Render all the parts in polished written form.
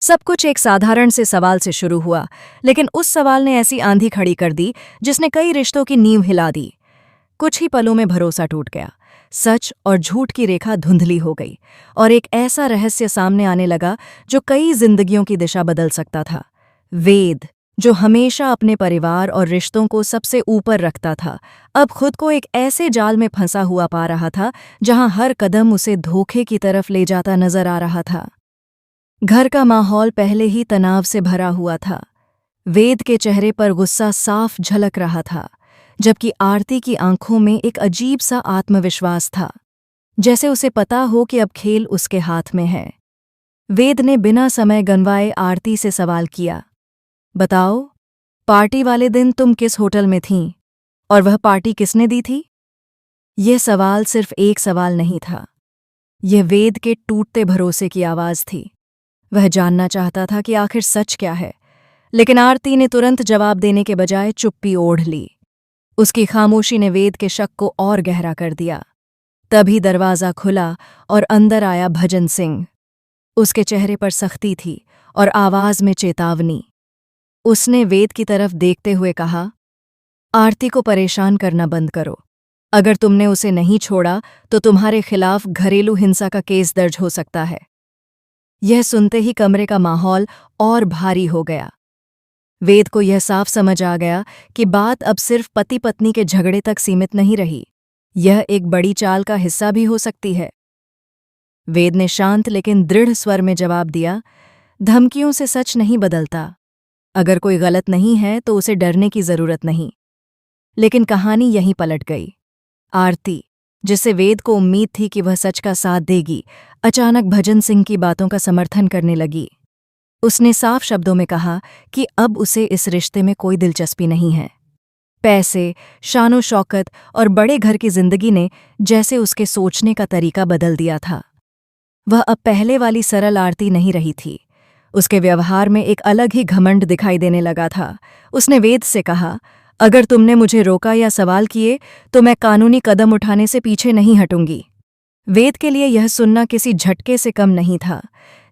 सब कुछ एक साधारण से सवाल से शुरू हुआ, लेकिन उस सवाल ने ऐसी आंधी खड़ी कर दी जिसने कई रिश्तों की नींव हिला दी। कुछ ही पलों में भरोसा टूट गया। सच और झूठ की रेखा धुंधली हो गई और एक ऐसा रहस्य सामने आने लगा जो कई जिंदगियों की दिशा बदल सकता था। वेद, जो हमेशा अपने परिवार और रिश्तों को सबसे ऊपर रखता था, अब खुद को एक ऐसे जाल में फंसा हुआ पा रहा था जहां हर कदम उसे धोखे की तरफ ले जाता नजर आ रहा था। घर का माहौल पहले ही तनाव से भरा हुआ था। वेद के चेहरे पर गुस्सा साफ झलक रहा था, जबकि आरती की आंखों में एक अजीब सा आत्मविश्वास था, जैसे उसे पता हो कि अब खेल उसके हाथ में है। वेद ने बिना समय गंवाए आरती से सवाल किया, बताओ, पार्टी वाले दिन तुम किस होटल में थीं और वह पार्टी किसने दी थी? यह सवाल सिर्फ एक सवाल नहीं था, यह वेद के टूटते भरोसे की आवाज थी। वह जानना चाहता था कि आखिर सच क्या है, लेकिन आरती ने तुरंत जवाब देने के बजाय चुप्पी ओढ़ ली। उसकी खामोशी ने वेद के शक को और गहरा कर दिया। तभी दरवाज़ा खुला और अंदर आया भजन सिंह। उसके चेहरे पर सख्ती थी और आवाज़ में चेतावनी। उसने वेद की तरफ देखते हुए कहा, आरती को परेशान करना बंद करो। अगर तुमने उसे नहीं छोड़ा तो तुम्हारे खिलाफ घरेलू हिंसा का केस दर्ज हो सकता है। यह सुनते ही कमरे का माहौल और भारी हो गया। वेद को यह साफ समझ आ गया कि बात अब सिर्फ पति पत्नी के झगड़े तक सीमित नहीं रही, यह एक बड़ी चाल का हिस्सा भी हो सकती है। वेद ने शांत लेकिन दृढ़ स्वर में जवाब दिया, धमकियों से सच नहीं बदलता। अगर कोई गलत नहीं है तो उसे डरने की जरूरत नहीं। लेकिन कहानी यहीं पलट गई। आरती, जिससे वेद को उम्मीद थी कि वह सच का साथ देगी, अचानक भजन सिंह की बातों का समर्थन करने लगी। उसने साफ शब्दों में कहा कि अब उसे इस रिश्ते में कोई दिलचस्पी नहीं है। पैसे, शानो शौकत और बड़े घर की जिंदगी ने जैसे उसके सोचने का तरीका बदल दिया था। वह अब पहले वाली सरल आरती नहीं रही थी। उसके व्यवहार में एक अलग ही घमंड दिखाई देने लगा था। उसने वेद से कहा, अगर तुमने मुझे रोका या सवाल किए तो मैं कानूनी कदम उठाने से पीछे नहीं हटूंगी। वेद के लिए यह सुनना किसी झटके से कम नहीं था।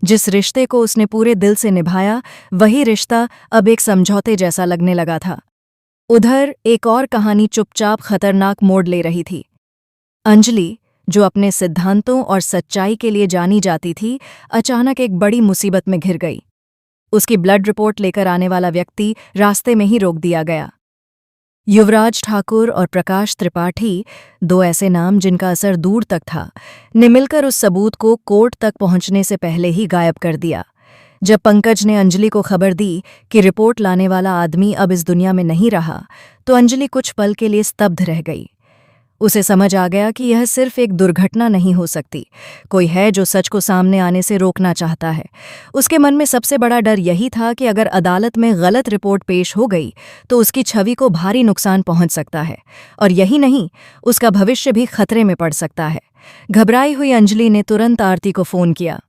जिस रिश्ते को उसने पूरे दिल से निभाया, वही रिश्ता अब एक समझौते जैसा लगने लगा था। उधर एक और कहानी चुपचाप खतरनाक मोड़ ले रही थी। अंजलि, जो अपने सिद्धांतों और सच्चाई के लिए जानी जाती थी, अचानक एक बड़ी मुसीबत में घिर गई। उसकी ब्लड रिपोर्ट लेकर आने वाला व्यक्ति रास्ते में ही रोक दिया गया। युवराज ठाकुर और प्रकाश त्रिपाठी, दो ऐसे नाम जिनका असर दूर तक था, ने मिलकर उस सबूत को कोर्ट तक पहुंचने से पहले ही गायब कर दिया। जब पंकज ने अंजलि को खबर दी कि रिपोर्ट लाने वाला आदमी अब इस दुनिया में नहीं रहा, तो अंजलि कुछ पल के लिए स्तब्ध रह गई। उसे समझ आ गया कि यह सिर्फ एक दुर्घटना नहीं हो सकती, कोई है जो सच को सामने आने से रोकना चाहता है। उसके मन में सबसे बड़ा डर यही था कि अगर अदालत में गलत रिपोर्ट पेश हो गई तो उसकी छवि को भारी नुकसान पहुंच सकता है, और यही नहीं, उसका भविष्य भी खतरे में पड़ सकता है। घबराई हुई अंजलि ने तुरंत आरती को फ़ोन किया।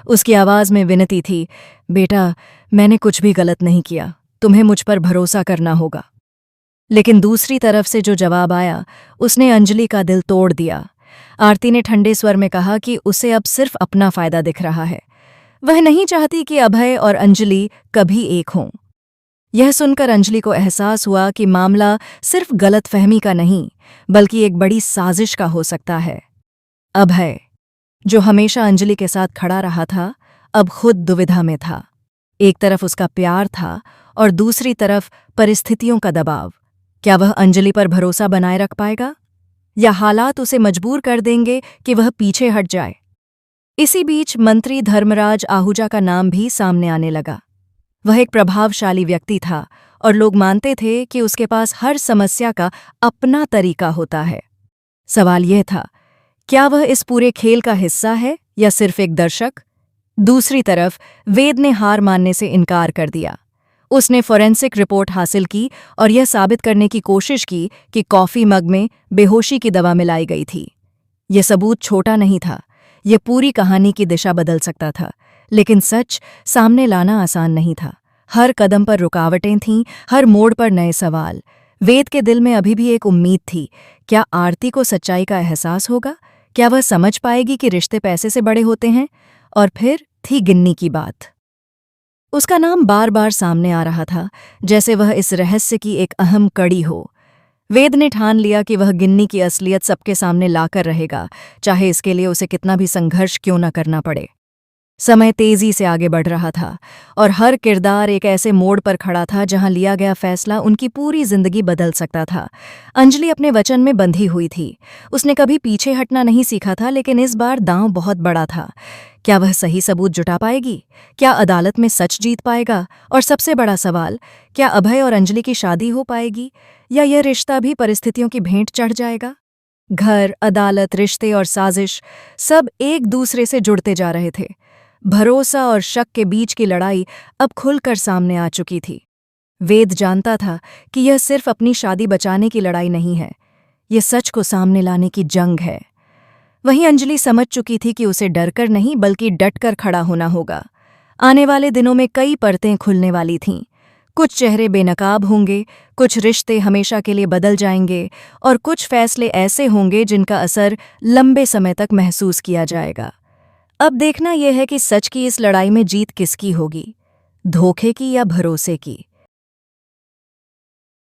उसकी आवाज़ में विनती थी, बेटा, मैंने कुछ भी गलत नहीं किया, तुम्हें मुझ पर भरोसा करना होगा। लेकिन दूसरी तरफ से जो जवाब आया, उसने अंजलि का दिल तोड़ दिया। आरती ने ठंडे स्वर में कहा कि उसे अब सिर्फ अपना फायदा दिख रहा है। वह नहीं चाहती कि अभय और अंजलि कभी एक हों। यह सुनकर अंजलि को एहसास हुआ कि मामला सिर्फ गलतफहमी का नहीं, बल्कि एक बड़ी साजिश का हो सकता है। अभय, जो हमेशा अंजलि के साथ खड़ा रहा था, अब खुद दुविधा में था। एक तरफ उसका प्यार था और दूसरी तरफ परिस्थितियों का दबाव। क्या वह अंजलि पर भरोसा बनाए रख पाएगा, या हालात उसे मजबूर कर देंगे कि वह पीछे हट जाए? इसी बीच मंत्री धर्मराज आहूजा का नाम भी सामने आने लगा। वह एक प्रभावशाली व्यक्ति था और लोग मानते थे कि उसके पास हर समस्या का अपना तरीका होता है। सवाल यह था, क्या वह इस पूरे खेल का हिस्सा है या सिर्फ एक दर्शक? दूसरी तरफ वेद ने हार मानने से इनकार कर दिया। उसने फोरेंसिक रिपोर्ट हासिल की और यह साबित करने की कोशिश की कि कॉफ़ी मग में बेहोशी की दवा मिलाई गई थी। यह सबूत छोटा नहीं था, यह पूरी कहानी की दिशा बदल सकता था। लेकिन सच सामने लाना आसान नहीं था। हर कदम पर रुकावटें थीं, हर मोड़ पर नए सवाल। वेद के दिल में अभी भी एक उम्मीद थी, क्या आरती को सच्चाई का एहसास होगा? क्या वह समझ पाएगी कि रिश्ते पैसे से बड़े होते हैं? और फिर थी गिन्नी की बात। उसका नाम बार बार सामने आ रहा था, जैसे वह इस रहस्य की एक अहम कड़ी हो। वेद ने ठान लिया कि वह गिन्नी की असलियत सबके सामने लाकर रहेगा, चाहे इसके लिए उसे कितना भी संघर्ष क्यों न करना पड़े। समय तेजी से आगे बढ़ रहा था और हर किरदार एक ऐसे मोड़ पर खड़ा था जहां लिया गया फैसला उनकी पूरी जिंदगी बदल सकता था। अंजलि अपने वचन में बंधी हुई थी। उसने कभी पीछे हटना नहीं सीखा था, लेकिन इस बार दांव बहुत बड़ा था। क्या वह सही सबूत जुटा पाएगी? क्या अदालत में सच जीत पाएगा? और सबसे बड़ा सवाल, क्या अभय और अंजलि की शादी हो पाएगी, या यह रिश्ता भी परिस्थितियों की भेंट चढ़ जाएगा? घर, अदालत, रिश्ते और साजिश सब एक दूसरे से जुड़ते जा रहे थे। भरोसा और शक के बीच की लड़ाई अब खुलकर सामने आ चुकी थी। वेद जानता था कि यह सिर्फ अपनी शादी बचाने की लड़ाई नहीं है, यह सच को सामने लाने की जंग है। वहीं अंजलि समझ चुकी थी कि उसे डरकर नहीं बल्कि डटकर खड़ा होना होगा। आने वाले दिनों में कई परतें खुलने वाली थीं। कुछ चेहरे बेनकाब होंगे, कुछ रिश्ते हमेशा के लिए बदल जाएंगे और कुछ फैसले ऐसे होंगे जिनका असर लंबे समय तक महसूस किया जाएगा। अब देखना यह है कि सच की इस लड़ाई में जीत किसकी होगी, धोखे की या भरोसे की।